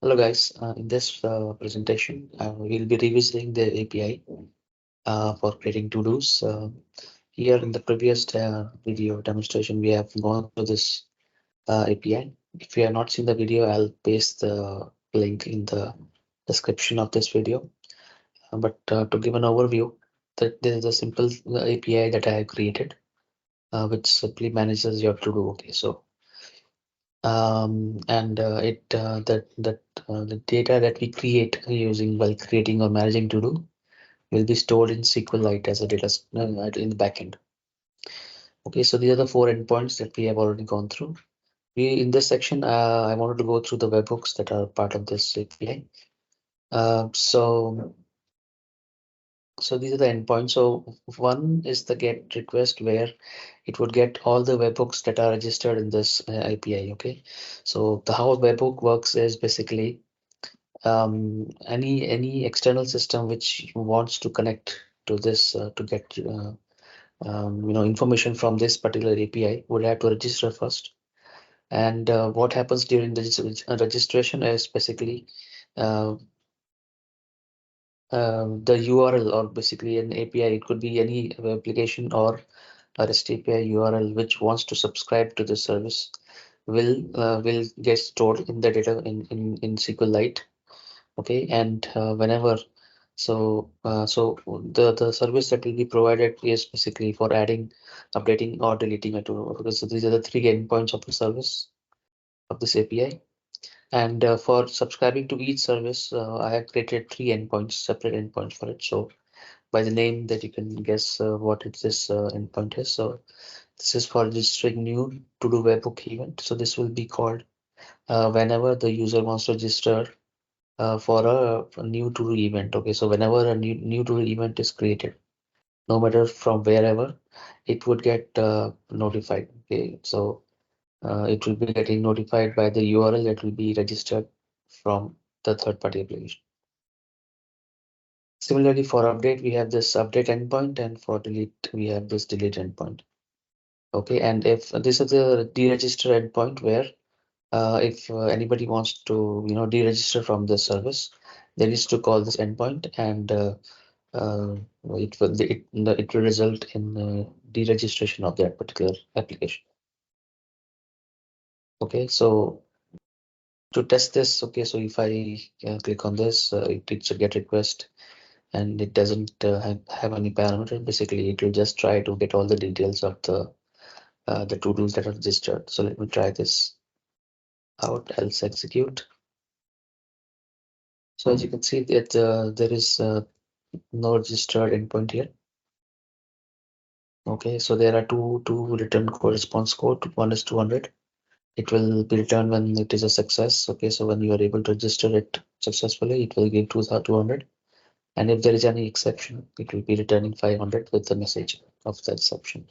Hello guys, in this presentation, we'll be revisiting the API for creating to-dos. Here in the previous video demonstration, we have gone through this API. If you have not seen the video, I'll paste the link in the description of this video. But to give an overview, that this is a simple API that I have created, which simply manages your to-do. Okay, so the data that we create using while creating or managing to do will be stored in SQLite as a data in the backend. Okay, so these are the four endpoints that we have already gone through. In this section, I wanted to go through the webhooks that are part of this API. So these are the endpoints. So one is the get request, where it would get all the webhooks that are registered in this API. Okay, so how a webhook works is basically any external system which wants to connect to this to get information from this particular API would have to register first. And what happens during the registration is basically uh, the URL, or basically an API. It could be any web application or a REST API URL which wants to subscribe to the service will get stored in the data in SQLite. Okay, and whenever the service that will be provided is basically for adding, updating, or deleting a tool. Okay, so these are the three endpoints of the service of this API. And for subscribing to each service, I have created three endpoints, separate endpoints for it. So by the name that you can guess what this endpoint is. So this is for registering new to-do webhook event. So this will be called whenever the user wants to register for a new to-do event. Okay, so whenever a new to-do event is created, no matter from wherever, it would get notified. Okay, so it will be getting notified by the URL that will be registered from the third-party application. Similarly, for update, we have this update endpoint, and for delete, we have this delete endpoint. Okay, and if this is the deregister endpoint, where if anybody wants to deregister from the service, they needs to call this endpoint, and it will result in deregistration of that particular application. Okay, so to test this, okay, so if I click on this, it's a get request, and it doesn't have any parameter. Basically, it will just try to get all the details of the to-dos that are registered. So let me try this out. Else execute. So as you can see that there is no registered endpoint here. Okay, so there are two return response code. One is 200. It will be returned when it is a success. Okay, so when you are able to register it successfully, it will give 200. And if there is any exception, it will be returning 500 with the message of the exception.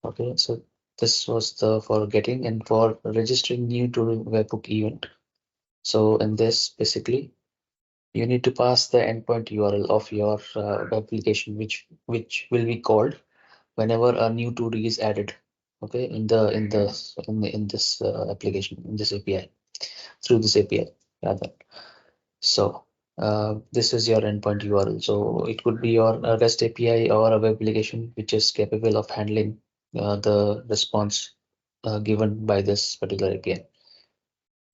Okay, so this was the for getting, and for registering new to webhook event. So in this, basically, you need to pass the endpoint URL of your application, which will be called whenever a new to-do is added. Okay, in this application, in this API, through this API rather. So this is your endpoint URL. So it could be your REST API or a web application which is capable of handling the response given by this particular API.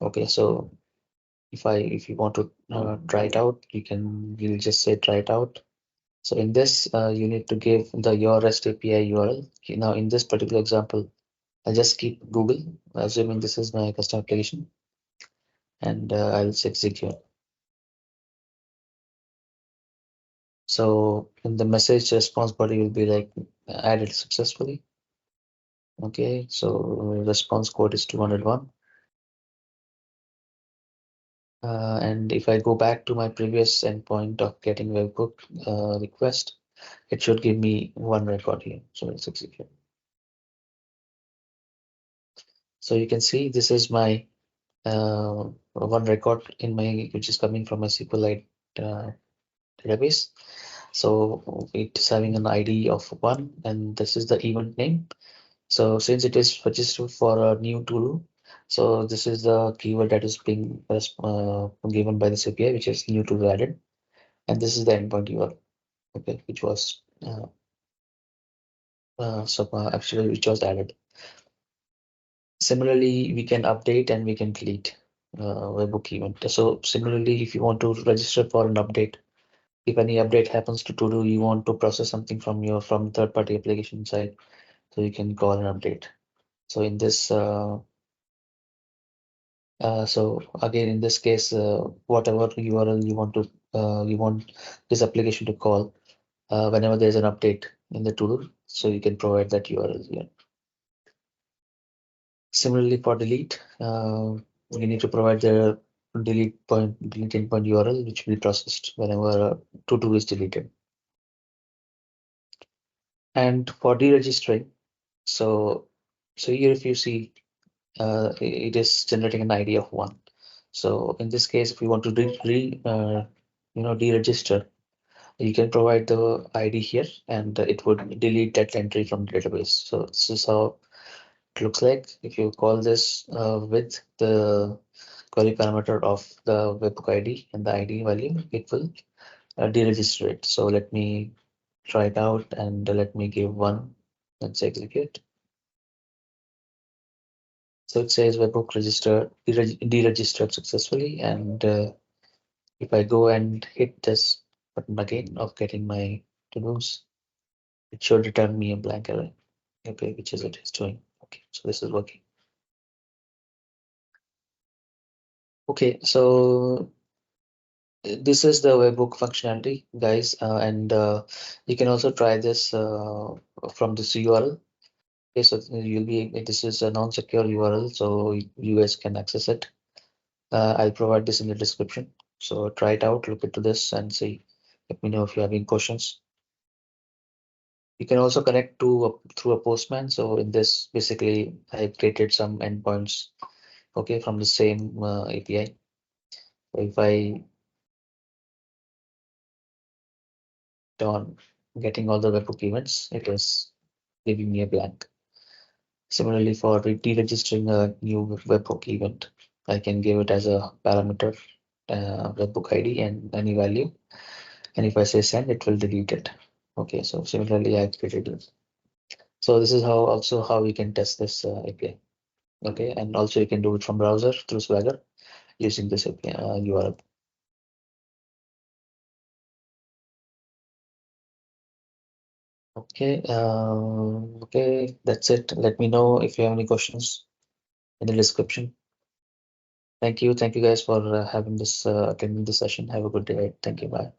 Okay, so if you want to try it out, you'll just say try it out. So in this, you need to give your REST API URL. Okay, now in this particular example, I'll just keep Google, assuming this is my custom application, and I'll execute. So in the message response body will be like added successfully. Okay, so response code is 201. And if I go back to my previous endpoint of getting webhook request, it should give me one record here. So let's execute. So you can see this is my one record in my, which is coming from my SQLite database. So it is having an ID of 1, and this is the event name. So since it is registered for a new to-do, So this is the keyword that is being given by this API, which is new tool added, and this is the endpoint URL, okay, which was actually which was added. Similarly, we can update and we can delete webhook event. So similarly, if you want to register for an update, if any update happens to do, you want to process something from third-party application side, so you can call an update. So in this, so again in this case, whatever URL you want this application to call, whenever there's an update in the tool, so you can provide that URL here. Similarly, for delete, you need to provide the delete endpoint URL, which will be processed whenever to-do is deleted. And for deregistering, so here if you see, it is generating an ID of 1. So in this case, if you want to deregister, you can provide the ID here, and it would delete that entry from the database. So this is how it looks like. If you call this with the query parameter of the webhook ID and the ID value, it will deregister it. So let me try it out and let me give 1. Let's execute. So it says webhook deregistered successfully, and if I go and hit this button again of getting my to-dos, it should return me a blank array. Okay, which is it is doing. Okay, so this is working. Okay, so this is the webhook functionality, guys, and you can also try this from this URL. Okay, so this is a non-secure URL, so you guys can access it. I'll provide this in the description. So try it out, look into this and see. Let me know if you have any questions. You can also connect to through a Postman. So in this, basically, I created some endpoints, okay, from the same API. So if I on getting all the webhook events, it is giving me a blank. Similarly, for deregistering a new webhook event, I can give it as a parameter webhook ID and any value. And if I say send, it will delete it. Okay, so similarly, I created this. So this is how we can test this API. Okay, and also you can do it from browser through Swagger using this API URL. Okay, okay, that's it. Let me know if you have any questions in the description. Thank you guys for having this attending this session. Have a good day. Thank you. Bye.